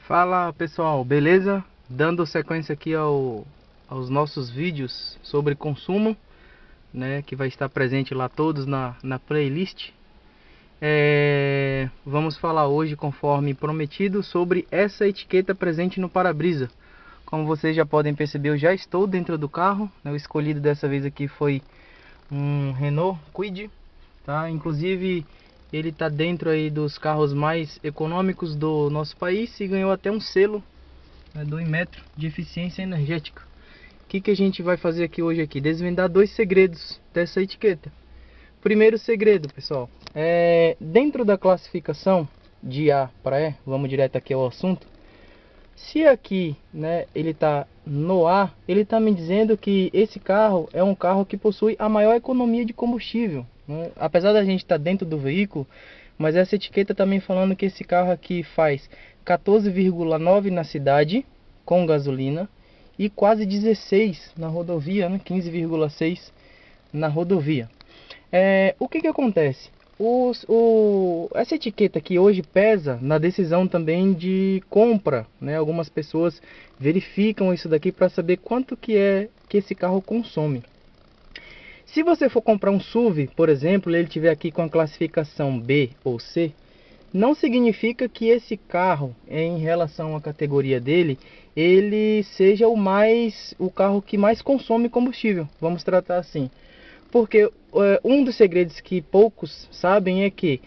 Fala pessoal, beleza? Dando sequência aqui aos nossos vídeos sobre consumo, né, que vai estar presente lá todos na playlist. Vamos falar hoje, conforme prometido, sobre essa etiqueta presente no para-brisa. Como vocês já podem perceber, eu já estou dentro do carro, né? O escolhido dessa vez aqui foi um Renault Kwid, tá? Inclusive ele está dentro aí dos carros mais econômicos do nosso país e ganhou até um selo, né, do Inmetro de eficiência energética. O que a gente vai fazer aqui hoje aqui? Desvendar dois segredos dessa etiqueta. Primeiro segredo, pessoal, dentro da classificação de A para E, vamos direto aqui ao assunto. Se aqui, né, ele está no A, ele está me dizendo que esse carro é um carro que possui a maior economia de combustível, né? Apesar da gente estar dentro do veículo, mas essa etiqueta também falando que esse carro aqui faz 14,9 na cidade com gasolina e quase 16 na rodovia, né? 15,6 na rodovia. O que acontece? Essa etiqueta aqui hoje pesa na decisão também de compra, né? Algumas pessoas verificam isso daqui para saber quanto que esse carro consome. Se você for comprar um SUV, por exemplo, ele tiver aqui com a classificação B ou C, não significa que esse carro, em relação à categoria dele, ele seja o carro que mais consome combustível. Vamos tratar assim. Porque um dos segredos que poucos sabem é que,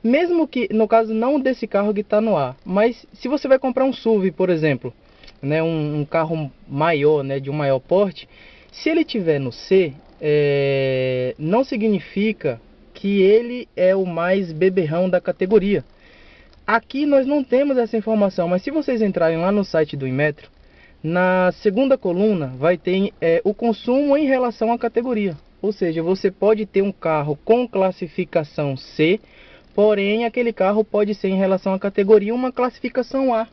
mesmo que, no caso não desse carro que está no A, mas se você vai comprar um SUV, por exemplo, né, um carro maior, né, de um maior porte, se ele tiver no C, não significa que ele é o mais beberrão da categoria. Aqui nós não temos essa informação, mas se vocês entrarem lá no site do Inmetro, na segunda coluna vai ter o consumo em relação à categoria. Ou seja, você pode ter um carro com classificação C, porém aquele carro pode ser em relação à categoria uma classificação A,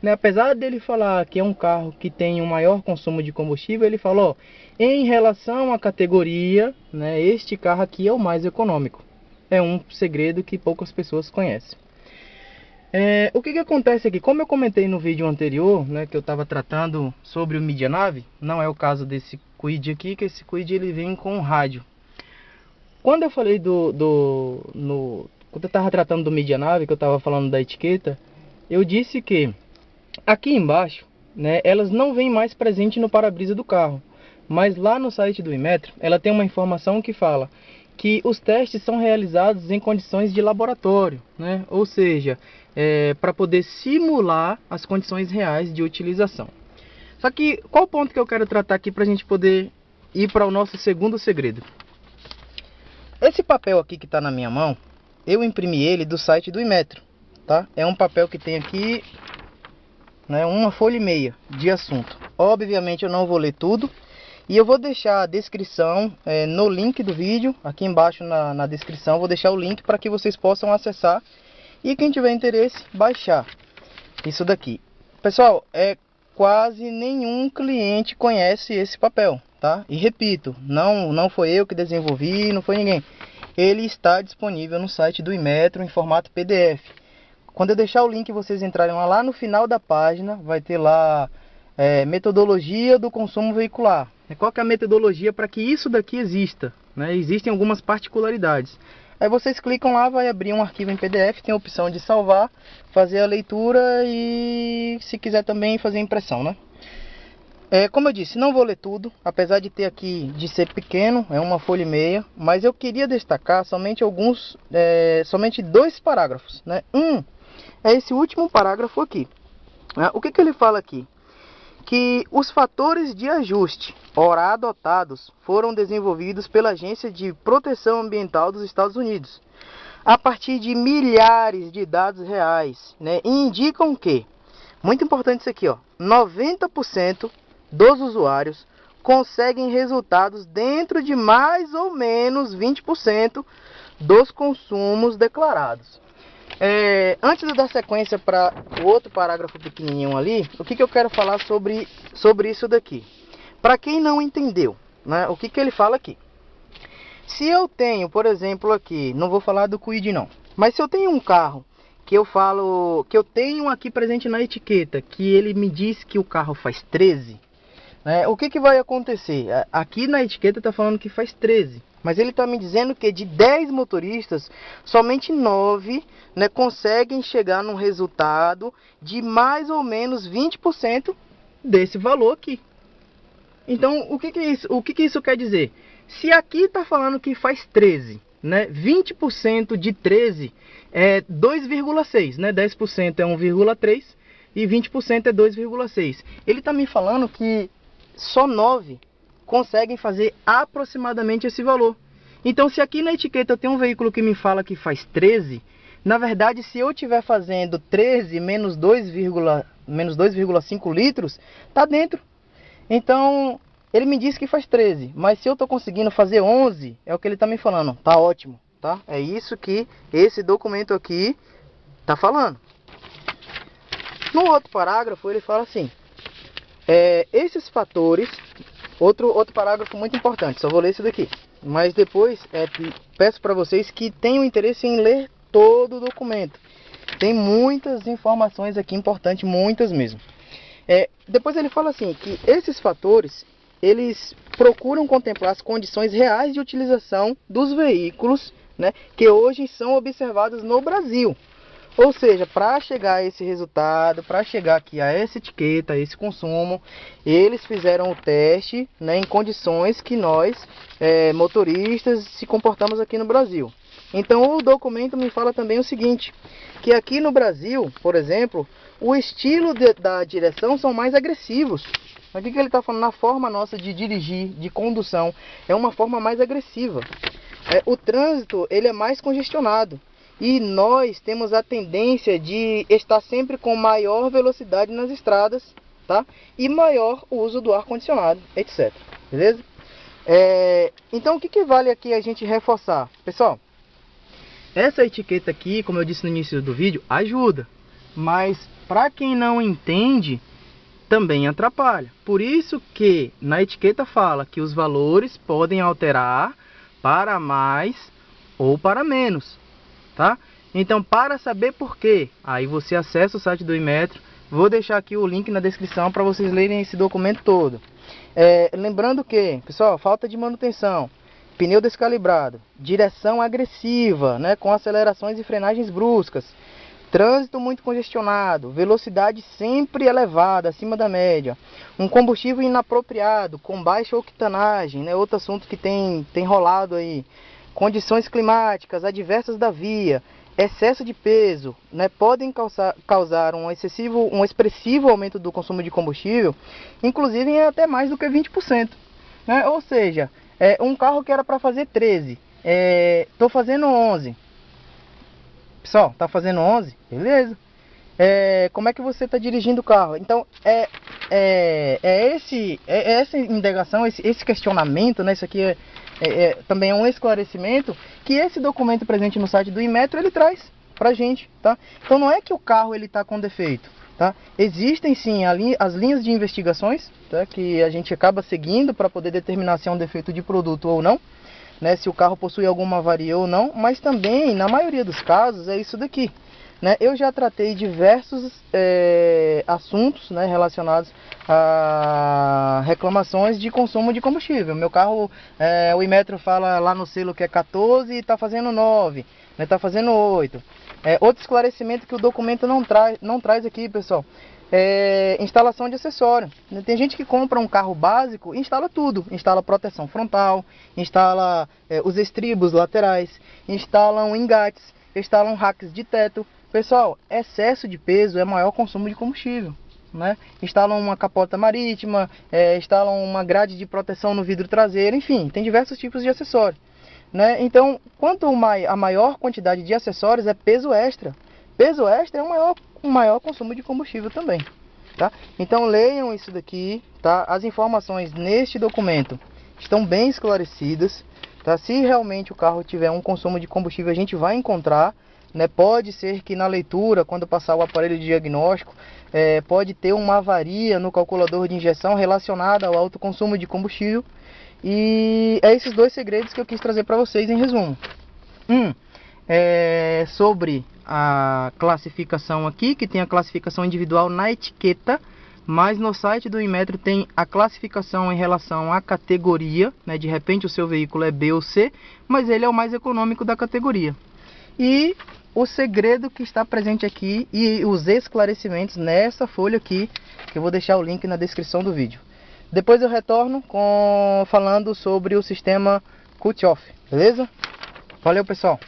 né? Apesar dele falar que é um carro que tem um maior consumo de combustível, ele falou, em relação à categoria, né, este carro aqui é o mais econômico. É um segredo que poucas pessoas conhecem. O que acontece aqui? Como eu comentei no vídeo anterior, né, que eu estava tratando sobre o Mídia Nave, não é o caso desse Kwid aqui, que esse Kwid ele vem com rádio. Quando eu falei quando eu estava tratando do Mídia Nave, que eu estava falando da etiqueta, eu disse que aqui embaixo, né, elas não vêm mais presentes no para-brisa do carro, mas lá no site do Inmetro, ela tem uma informação que fala que os testes são realizados em condições de laboratório, né? Ou seja, para poder simular as condições reais de utilização. Só que qual ponto que eu quero tratar aqui para a gente poder ir para o nosso segundo segredo? Esse papel aqui que está na minha mão, eu imprimi ele do site do Inmetro, tá? É um papel que tem aqui, né, uma folha e meia de assunto. Obviamente eu não vou ler tudo. E eu vou deixar a descrição no link do vídeo, aqui embaixo na descrição, vou deixar o link para que vocês possam acessar e quem tiver interesse, baixar isso daqui. Pessoal, quase nenhum cliente conhece esse papel, tá? E repito, não foi eu que desenvolvi, não foi ninguém. Ele está disponível no site do Inmetro em formato PDF. Quando eu deixar o link, vocês entrarem lá no final da página, vai ter lá metodologia do consumo veicular. Qual que é a metodologia para que isso daqui exista, né? Existem algumas particularidades. Aí vocês clicam lá, vai abrir um arquivo em PDF, tem a opção de salvar, fazer a leitura e se quiser também fazer impressão, né? Como eu disse, não vou ler tudo, apesar de ter aqui, de ser pequeno, é uma folha e meia, mas eu queria destacar somente somente dois parágrafos, né? É esse último parágrafo aqui. O que ele fala aqui? Que os fatores de ajuste ora adotados foram desenvolvidos pela Agência de Proteção Ambiental dos Estados Unidos, a partir de milhares de dados reais, né, e indicam que, muito importante isso aqui, ó, 90% dos usuários conseguem resultados dentro de mais ou menos 20% dos consumos declarados. Antes de dar sequência para o outro parágrafo pequenininho ali, o que eu quero falar sobre isso daqui? Para quem não entendeu, né, o que ele fala aqui? Se eu tenho, por exemplo, aqui, não vou falar do Kwid não, mas se eu tenho um carro que eu falo, que eu tenho aqui presente na etiqueta, que ele me diz que o carro faz 13, né? O que que vai acontecer? Aqui na etiqueta está falando que faz 13, mas ele está me dizendo que de 10 motoristas, somente 9, né, conseguem chegar num resultado de mais ou menos 20% desse valor aqui. Então, o que que isso quer dizer? Se aqui está falando que faz 13, né, 20% de 13 é 2,6, né, 10% é 1,3 e 20% é 2,6. Ele está me falando que só 9 conseguem fazer aproximadamente esse valor. Então, se aqui na etiqueta tem um veículo que me fala que faz 13, na verdade, se eu estiver fazendo 13 menos 2,5 litros, está dentro. Então, ele me disse que faz 13, mas se eu estou conseguindo fazer 11, é o que ele está me falando. Tá ótimo, tá? É isso que esse documento aqui está falando. No outro parágrafo, ele fala assim: esses fatores, outro parágrafo muito importante, só vou ler isso daqui. Mas depois, peço para vocês que tenham interesse em ler todo o documento. Tem muitas informações aqui importantes, muitas mesmo. Depois ele fala assim, que esses fatores, eles procuram contemplar as condições reais de utilização dos veículos, né, que hoje são observados no Brasil. Ou seja, para chegar a esse resultado, para chegar aqui a essa etiqueta, a esse consumo, eles fizeram o teste, né, em condições que nós, motoristas, se comportamos aqui no Brasil. Então o documento me fala também o seguinte, que aqui no Brasil, por exemplo, o estilo da direção são mais agressivos. Aqui que ele está falando, na forma nossa de dirigir, de condução, é uma forma mais agressiva. O trânsito, ele é mais congestionado. E nós temos a tendência de estar sempre com maior velocidade nas estradas, tá? E maior uso do ar-condicionado, etc. Beleza? Então o que vale aqui a gente reforçar? Pessoal, essa etiqueta aqui, como eu disse no início do vídeo, ajuda. Mas para quem não entende, também atrapalha. Por isso que na etiqueta fala que os valores podem alterar para mais ou para menos, tá? Então, para saber por quê, aí você acessa o site do Inmetro. Vou deixar aqui o link na descrição para vocês lerem esse documento todo. Lembrando que, pessoal, falta de manutenção, pneu descalibrado, direção agressiva, né, com acelerações e frenagens bruscas, trânsito muito congestionado, velocidade sempre elevada, acima da média, um combustível inapropriado, com baixa octanagem, né, outro assunto que tem rolado aí, condições climáticas adversas da via, excesso de peso, né, podem causar um expressivo aumento do consumo de combustível, inclusive em até mais do que 20%. Né? Ou seja, um carro que era para fazer 13, estou fazendo 11. Pessoal, tá fazendo 11? Beleza. Como é que você está dirigindo o carro? Então, essa indagação, esse questionamento, né, isso aqui também é um esclarecimento que esse documento presente no site do Inmetro ele traz pra gente, tá? Então não é que o carro ele tá com defeito, tá? Existem sim as linhas de investigações, tá? Que a gente acaba seguindo para poder determinar se é um defeito de produto ou não, né? Se o carro possui alguma avaria ou não, mas também na maioria dos casos é isso daqui, né? Eu já tratei diversos assuntos, né, relacionados a reclamações de consumo de combustível. Meu carro, o Inmetro fala lá no selo que é 14 e está fazendo 9, né, está fazendo 8. Outro esclarecimento que o documento não traz aqui, pessoal, instalação de acessório. Tem gente que compra um carro básico e instala tudo. Instala proteção frontal, instala os estribos laterais, instalam engates, instalam racks de teto. Pessoal, excesso de peso é maior consumo de combustível, né? Instalam uma capota marítima, instalam uma grade de proteção no vidro traseiro, enfim, tem diversos tipos de acessório, né? Então, quanto a maior quantidade de acessórios é peso extra. Peso extra é um maior consumo de combustível também, tá? Então leiam isso daqui, tá? As informações neste documento estão bem esclarecidas, tá? Se realmente o carro tiver um consumo de combustível, a gente vai encontrar, né? Pode ser que na leitura, quando passar o aparelho de diagnóstico, pode ter uma avaria no calculador de injeção relacionada ao alto consumo de combustível. E é esses dois segredos que eu quis trazer para vocês em resumo. Sobre a classificação aqui, que tem a classificação individual na etiqueta, mas no site do Inmetro tem a classificação em relação à categoria, né? De repente o seu veículo é B ou C, mas ele é o mais econômico da categoria. E o segredo que está presente aqui e os esclarecimentos nessa folha aqui, que eu vou deixar o link na descrição do vídeo. Depois eu retorno falando sobre o sistema cut-off, beleza? Valeu, pessoal!